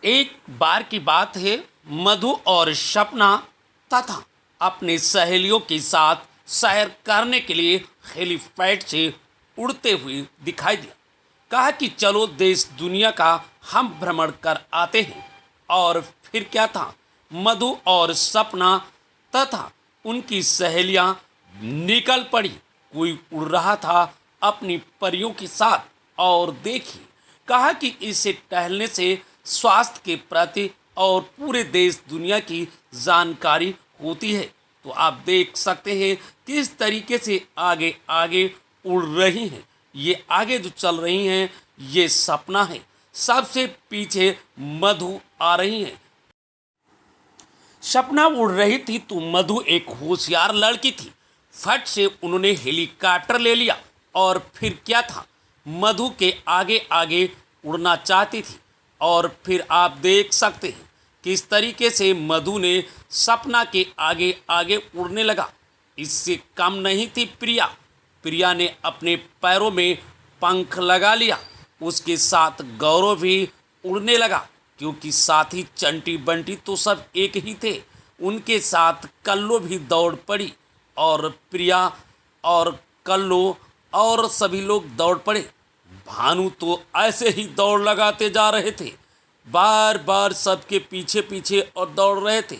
एक बार की बात है। मधु और सपना तथा अपनी सहेलियों के साथ सैर करने के लिए हेलीपैड से उड़ते हुए दिखाई दिया। कहा कि चलो देश दुनिया का हम भ्रमण कर आते हैं। और फिर क्या था, मधु और सपना तथा उनकी सहेलियां निकल पड़ी। कोई उड़ रहा था अपनी परियों के साथ। और देखिए, कहा कि इसे टहलने से स्वास्थ्य के प्रति और पूरे देश दुनिया की जानकारी होती है। तो आप देख सकते हैं किस तरीके से आगे आगे उड़ रही हैं। ये आगे जो चल रही हैं ये सपना है, सबसे पीछे मधु आ रही है। सपना उड़ रही थी तो मधु एक होशियार लड़की थी। फट से उन्होंने हेलीकॉप्टर ले लिया और फिर क्या था, मधु के आगे आगे उड़ना चाहती थी। और फिर आप देख सकते हैं किस तरीके से मधु ने सपना के आगे आगे उड़ने लगा। इससे कम नहीं थी प्रिया। प्रिया ने अपने पैरों में पंख लगा लिया। उसके साथ गौरव भी उड़ने लगा, क्योंकि साथी चंटी बंटी तो सब एक ही थे। उनके साथ कल्लो भी दौड़ पड़ी और प्रिया और कल्लो और सभी लोग दौड़ पड़े। भानु तो ऐसे ही दौड़ लगाते जा रहे थे, बार बार सबके पीछे पीछे और दौड़ रहे थे।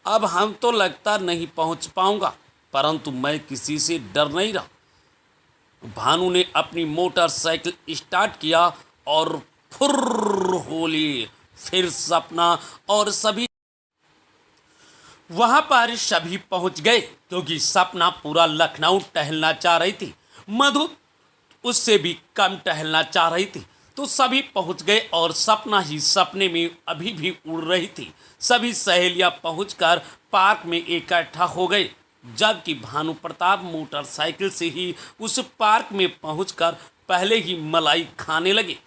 अब हम तो लगता नहीं पहुंच पाऊंगा, परंतु मैं किसी से डर नहीं रहा। भानु ने अपनी मोटरसाइकिल स्टार्ट किया और फुर्र होली। फिर सपना और सभी वहां पर सभी पहुंच गए, क्योंकि सपना पूरा लखनऊ टहलना चाह रही थी। मधु उससे भी कम टहलना चाह रही थी। तो सभी पहुंच गए और सपना ही सपने में अभी भी उड़ रही थी। सभी सहेलियां पहुंचकर पार्क में इकट्ठा हो गए, जबकि भानु प्रताप मोटरसाइकिल से ही उस पार्क में पहुंचकर पहले ही मलाई खाने लगे।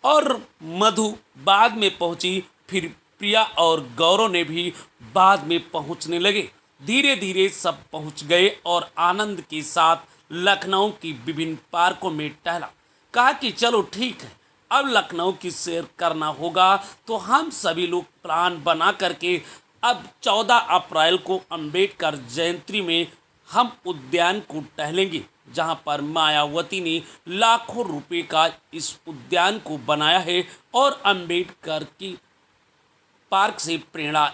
और मधु बाद में पहुंची। फिर प्रिया और गौरव ने भी बाद में पहुंचने लगे। धीरे धीरे सब पहुंच गए और आनंद के साथ लखनऊ की विभिन्न पार्कों में टहला। कहा कि चलो ठीक है, अब लखनऊ की सैर करना होगा। तो हम सभी लोग प्लान बना करके अब 14 अप्रैल को अंबेडकर जयंती में हम उद्यान को टहलेंगे, जहां पर मायावती ने लाखों रुपए का इस उद्यान को बनाया है और अंबेडकर की पार्क से प्रेरणा